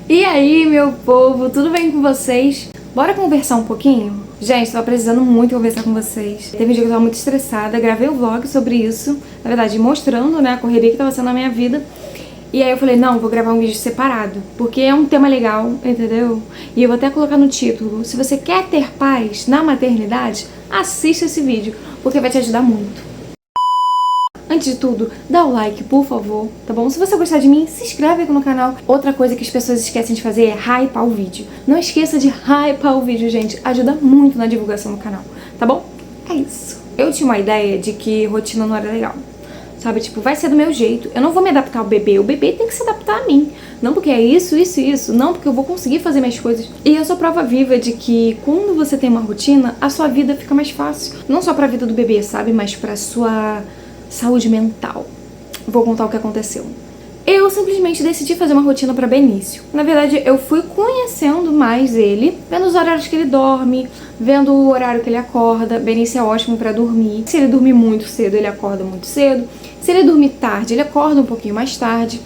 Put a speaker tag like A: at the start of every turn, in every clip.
A: E aí, meu povo, tudo bem com vocês? Bora conversar um pouquinho? Gente, tava precisando muito conversar com vocês. Teve um dia que eu tava muito estressada, gravei um vlog sobre isso, na verdade, mostrando, né, a correria que tava sendo na minha vida. E aí eu falei, não, vou gravar um vídeo separado, porque é um tema legal, entendeu? E eu vou até colocar no título, se você quer ter paz na maternidade, assista esse vídeo, porque vai te ajudar muito. Antes de tudo, dá o like, por favor, tá bom? Se você gostar de mim, se inscreve aqui no canal. Outra coisa que as pessoas esquecem de fazer é hypar o vídeo. Não esqueça de hypar o vídeo, gente. Ajuda muito na divulgação do canal, tá bom? É isso. Eu tinha uma ideia de que rotina não era legal. Sabe, tipo, vai ser do meu jeito. Eu não vou me adaptar ao bebê. O bebê tem que se adaptar a mim. Não porque é isso, isso e isso. Não porque eu vou conseguir fazer minhas coisas. E eu sou prova viva de que quando você tem uma rotina, a sua vida fica mais fácil. Não só pra vida do bebê, sabe? Mas pra sua saúde mental. Vou contar o que aconteceu. Eu simplesmente decidi fazer uma rotina pra Benício. Na verdade, eu fui conhecendo mais ele, vendo os horários que ele dorme, vendo o horário que ele acorda. Benício é ótimo pra dormir. Se ele dormir muito cedo, ele acorda muito cedo. Se ele dormir tarde, ele acorda um pouquinho mais tarde.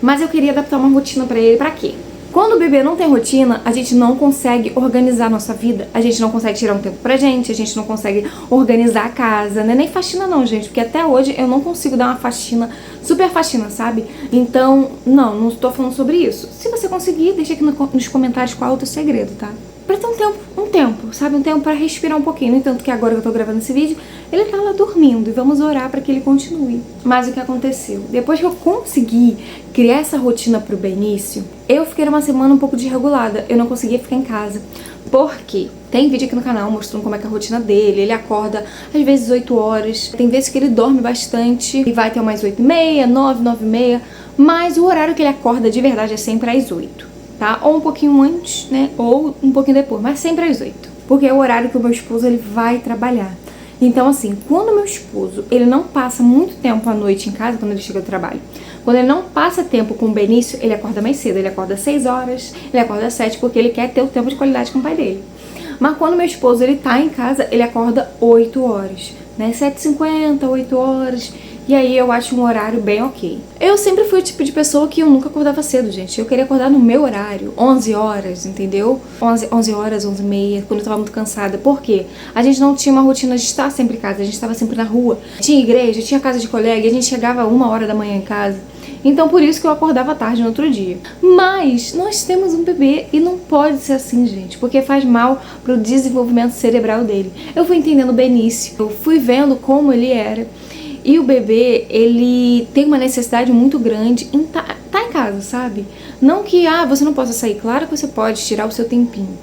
A: Mas eu queria adaptar uma rotina pra ele. Pra quê? Quando o bebê não tem rotina, a gente não consegue organizar a nossa vida. A gente não consegue tirar um tempo pra gente, a gente não consegue organizar a casa, né? Nem faxina não, gente, porque até hoje eu não consigo dar uma faxina, super faxina, sabe? Então, não estou falando sobre isso. Se você conseguir, deixa aqui nos comentários qual é o teu segredo, tá? Pra ter um tempo, sabe? Um tempo pra respirar um pouquinho. No entanto que agora que eu tô gravando esse vídeo, ele tá lá dormindo e vamos orar pra que ele continue. Mas o que aconteceu? Depois que eu consegui criar essa rotina pro Benício, eu fiquei uma semana um pouco desregulada. Eu não conseguia ficar em casa. Por quê? Tem vídeo aqui no canal mostrando como é que é a rotina dele. Ele acorda às vezes 8 horas. Tem vezes que ele dorme bastante e vai até umas 8h30, 9, 9h30. Mas o horário que ele acorda de verdade é sempre às 8. Tá? Ou um pouquinho antes, né? Ou um pouquinho depois, mas sempre às 8. Porque é o horário que o meu esposo ele vai trabalhar. Então, assim, quando o meu esposo ele não passa muito tempo à noite em casa, quando ele chega do trabalho, quando ele não passa tempo com o Benício, ele acorda mais cedo. Ele acorda às 6 horas, ele acorda às 7, porque ele quer ter o tempo de qualidade com o pai dele. Mas quando meu esposo ele tá em casa, ele acorda 8 horas, né? 7h50, 8 horas. E aí eu acho um horário bem ok. Eu sempre fui o tipo de pessoa que eu nunca acordava cedo, gente. Eu queria acordar no meu horário, 11 horas, entendeu? 11 horas, 11h30, quando eu tava muito cansada. Por quê? A gente não tinha uma rotina de estar sempre em casa, a gente tava sempre na rua. Tinha igreja, tinha casa de colega, e a gente chegava 1h da manhã em casa. Então por isso que eu acordava tarde no outro dia. Mas nós temos um bebê e não pode ser assim, gente, porque faz mal pro desenvolvimento cerebral dele. Eu fui entendendo o Benício, eu fui vendo como ele era. E o bebê, ele tem uma necessidade muito grande em tá em casa, sabe? Não que, você não possa sair. Claro que você pode tirar o seu tempinho.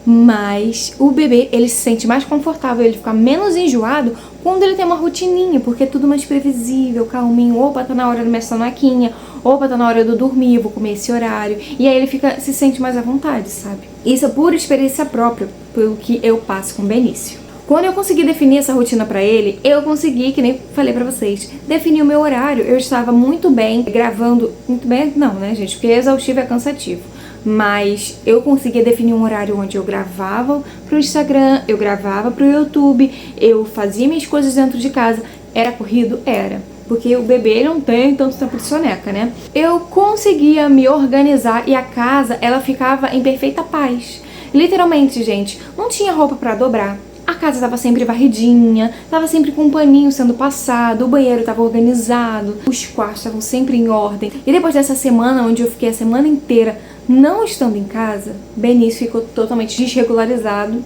A: Mas o bebê, ele se sente mais confortável, ele fica menos enjoado quando ele tem uma rotininha, porque é tudo mais previsível, calminho. Opa, tá na hora de minha sonequinha. Opa, tá na hora de eu dormir, eu vou comer esse horário. E aí ele se sente mais à vontade, sabe? Isso é por experiência própria, pelo que eu passo com o Benício. Quando eu consegui definir essa rotina pra ele, eu consegui, que nem falei pra vocês, definir o meu horário. Eu estava muito bem gravando, muito bem, não, né, gente, porque exaustivo é cansativo. Mas eu conseguia definir um horário onde eu gravava pro Instagram, eu gravava pro YouTube, eu fazia minhas coisas dentro de casa. Era corrido? Era. Porque o bebê não tem tanto tempo de soneca, né? Eu conseguia me organizar e a casa, ela ficava em perfeita paz. Literalmente, gente, não tinha roupa pra dobrar. A casa estava sempre varridinha, estava sempre com um paninho sendo passado, o banheiro estava organizado, os quartos estavam sempre em ordem. E depois dessa semana, onde eu fiquei a semana inteira não estando em casa, Benício ficou totalmente desregularizado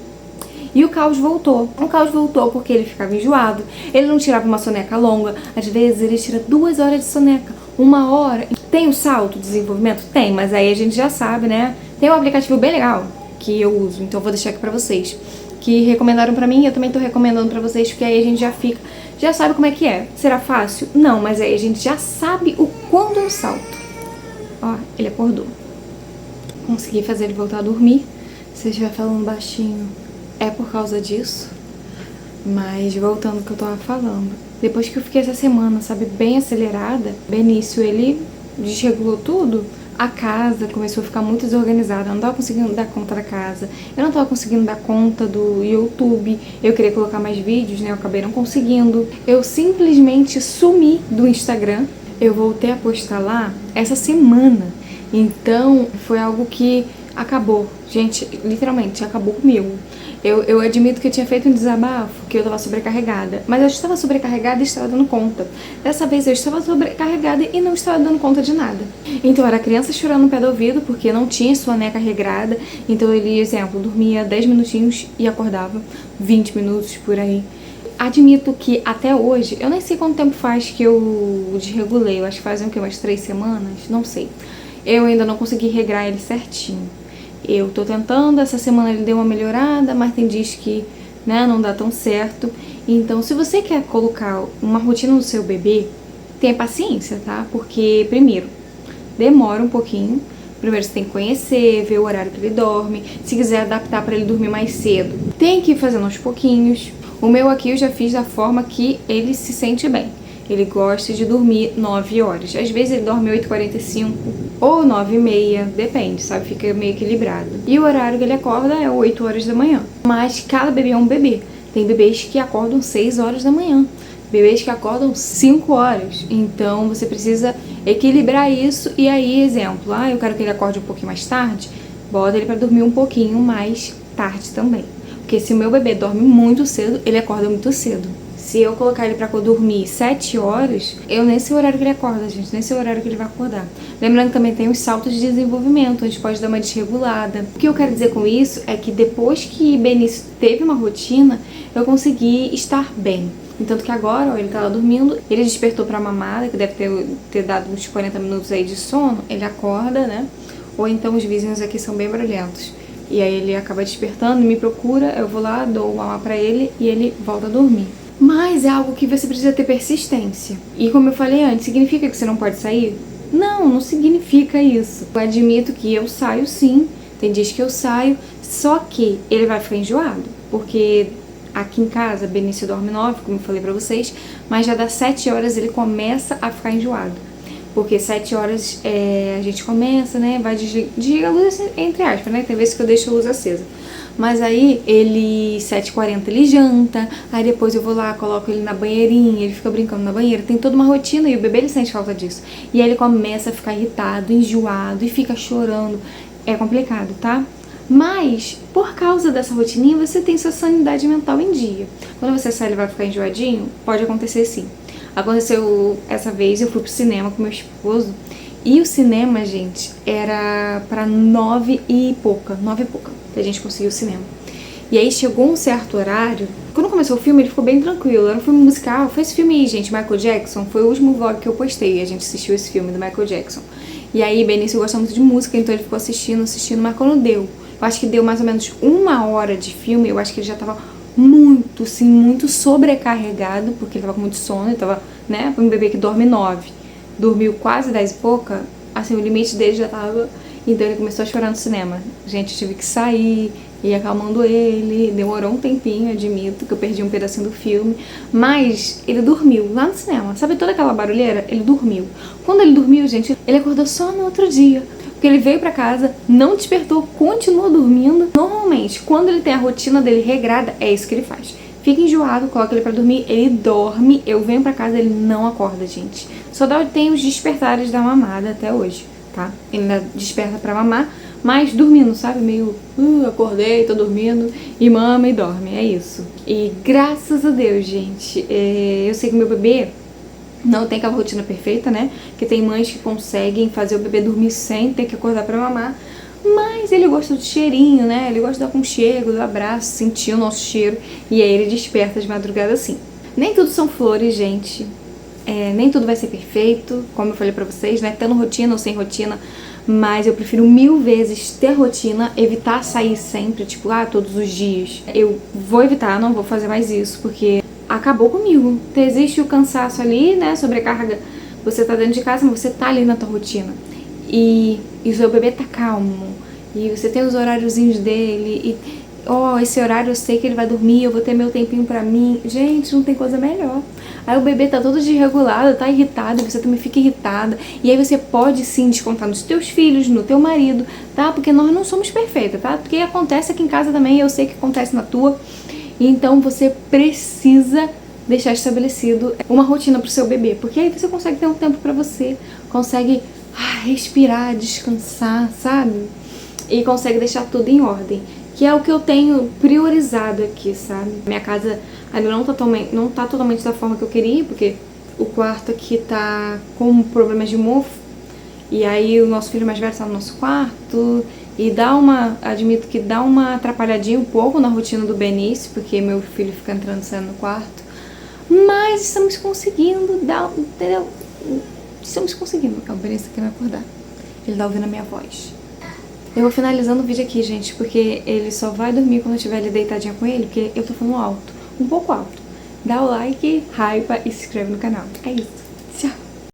A: e o caos voltou. O caos voltou porque ele ficava enjoado, ele não tirava uma soneca longa, às vezes ele tira 2 horas de soneca, 1 hora. Tem o salto de desenvolvimento? Tem, mas aí a gente já sabe, né? Tem um aplicativo bem legal que eu uso, então eu vou deixar aqui pra vocês. Que recomendaram pra mim, eu também tô recomendando pra vocês, porque aí a gente já sabe como é que é. Será fácil? Não, mas aí a gente já sabe o quando eu salto. Ó, ele acordou. Consegui fazer ele voltar a dormir. Se eu estiver falando baixinho, é por causa disso. Mas voltando ao que eu tava falando. Depois que eu fiquei essa semana, sabe, bem acelerada, Benício, ele desregulou tudo. A casa começou a ficar muito desorganizada, eu não tava conseguindo dar conta da casa, eu não tava conseguindo dar conta do YouTube, eu queria colocar mais vídeos, né, eu acabei não conseguindo. Eu simplesmente sumi do Instagram, eu voltei a postar lá essa semana. Então, foi algo que acabou, gente, literalmente, acabou comigo. Eu admito que eu tinha feito um desabafo, que eu estava sobrecarregada, mas eu estava sobrecarregada e estava dando conta. Dessa vez eu estava sobrecarregada e não estava dando conta de nada. Então era criança chorando no pé do ouvido porque não tinha sua neca regrada. Então ele, exemplo, dormia 10 minutinhos e acordava 20 minutos por aí. Admito que até hoje, eu nem sei quanto tempo faz que eu desregulei, eu acho que fazem o quê? Umas 3 semanas? Não sei. Eu ainda não consegui regrar ele certinho. Eu tô tentando, essa semana ele deu uma melhorada, mas tem dias que, né, não dá tão certo. Então, se você quer colocar uma rotina no seu bebê, tenha paciência, tá? Porque, primeiro, demora um pouquinho. Primeiro você tem que conhecer, ver o horário que ele dorme. Se quiser adaptar para ele dormir mais cedo, tem que ir fazendo aos pouquinhos. O meu aqui eu já fiz da forma que ele se sente bem. Ele gosta de dormir 9 horas. Às vezes ele dorme 8h45 ou 9h30, depende, sabe? Fica meio equilibrado. E o horário que ele acorda é 8 horas da manhã. Mas cada bebê é um bebê. Tem bebês que acordam 6 horas da manhã. Bebês que acordam 5 horas. Então você precisa equilibrar isso. E aí, exemplo, eu quero que ele acorde um pouquinho mais tarde, bota ele para dormir um pouquinho mais tarde também. Porque se o meu bebê dorme muito cedo, ele acorda muito cedo. Se eu colocar ele pra dormir 7 horas, eu nem sei o horário que ele acorda, gente, nem sei o horário que ele vai acordar. Lembrando que também tem os saltos de desenvolvimento, a gente pode dar uma desregulada. O que eu quero dizer com isso é que depois que Benício teve uma rotina, eu consegui estar bem. Tanto que agora, ó, ele tá lá dormindo, ele despertou pra mamada, que deve ter dado uns 40 minutos aí de sono, ele acorda, né? Ou então os vizinhos aqui são bem barulhentos. E aí ele acaba despertando, me procura, eu vou lá, dou uma mamá pra ele e ele volta a dormir. Mas é algo que você precisa ter persistência. E como eu falei antes, significa que você não pode sair? Não, não significa isso. Eu admito que eu saio sim, tem dias que eu saio, só que ele vai ficar enjoado. Porque aqui em casa, Benício dorme 9, como eu falei pra vocês, mas já das 7 horas ele começa a ficar enjoado. Porque 7 horas a gente começa, né, vai desligar a luz, entre aspas, né, tem vezes que eu deixo a luz acesa. Mas aí ele, 7h40 ele janta, aí depois eu vou lá, coloco ele na banheirinha, ele fica brincando na banheira, tem toda uma rotina e o bebê ele sente falta disso. E aí ele começa a ficar irritado, enjoado e fica chorando. É complicado, tá? Mas, por causa dessa rotininha, você tem sua sanidade mental em dia. Quando você sai ele vai ficar enjoadinho, pode acontecer sim. Aconteceu essa vez, eu fui pro cinema com meu esposo. E o cinema, gente, era pra 9 e pouca que a gente conseguiu o cinema. E aí chegou um certo horário, quando começou o filme ele ficou bem tranquilo, era um filme musical, foi esse filme aí, gente, Michael Jackson, foi o último vlog que eu postei, a gente assistiu esse filme do Michael Jackson. E aí Benício gosta muito de música, então ele ficou assistindo, mas quando deu, eu acho que deu mais ou menos 1 hora de filme, eu acho que ele já tava muito, sim, muito sobrecarregado, porque ele tava com muito sono, ele tava, né, um bebê que dorme 9. Dormiu quase 10 e pouca, assim, o limite dele já tava, então ele começou a chorar no cinema. Gente, eu tive que sair, ir acalmando ele, demorou um tempinho, admito, que eu perdi um pedacinho do filme, mas ele dormiu lá no cinema, sabe toda aquela barulheira? Ele dormiu. Quando ele dormiu, gente, ele acordou só no outro dia, porque ele veio pra casa, não despertou, continua dormindo. Normalmente, quando ele tem a rotina dele regrada, é isso que ele faz. Fica enjoado, coloca ele pra dormir, ele dorme, eu venho pra casa, ele não acorda, gente. Só tem os despertares da mamada até hoje, tá? Ele ainda desperta pra mamar, mas dormindo, sabe? Meio, acordei, tô dormindo, e mama e dorme, é isso. E graças a Deus, gente, eu sei que meu bebê não tem aquela rotina perfeita, né? Que tem mães que conseguem fazer o bebê dormir sem ter que acordar pra mamar. Mas ele gosta do cheirinho, né? Ele gosta do aconchego, do abraço, sentir o nosso cheiro. E aí ele desperta de madrugada assim. Nem tudo são flores, gente. Nem tudo vai ser perfeito, como eu falei pra vocês, né? Tendo rotina ou sem rotina. Mas eu prefiro 1000 vezes ter rotina, evitar sair sempre, tipo, todos os dias. Eu vou evitar, não vou fazer mais isso, porque acabou comigo. Existe o cansaço ali, né? Sobrecarga. Você tá dentro de casa, mas você tá ali na tua rotina. E o seu bebê tá calmo, e você tem os horáriozinhos dele, e esse horário eu sei que ele vai dormir, eu vou ter meu tempinho pra mim. Gente, não tem coisa melhor. Aí o bebê tá todo desregulado, tá irritado, você também fica irritada, e aí você pode sim descontar nos teus filhos, no teu marido, tá? Porque nós não somos perfeitas, tá? Porque acontece aqui em casa também, eu sei que acontece na tua. Então você precisa deixar estabelecido uma rotina pro seu bebê, porque aí você consegue ter um tempo pra você, consegue respirar, descansar, sabe? E consegue deixar tudo em ordem, que é o que eu tenho priorizado aqui, sabe? Minha casa ainda não tá totalmente da forma que eu queria, porque o quarto aqui tá com problemas de mofo, e aí o nosso filho mais velho tá no nosso quarto, e admito que dá uma atrapalhadinha um pouco na rotina do Benício, porque meu filho fica entrando e saindo no quarto, mas estamos conseguindo entendeu? Estamos conseguindo. O Benício quer me acordar, ele tá ouvindo a minha voz. Eu vou finalizando o vídeo aqui, gente, porque ele só vai dormir quando eu estiver ali deitadinha com ele, porque eu tô falando alto, um pouco alto. Dá o like, hypa e se inscreve no canal. É isso.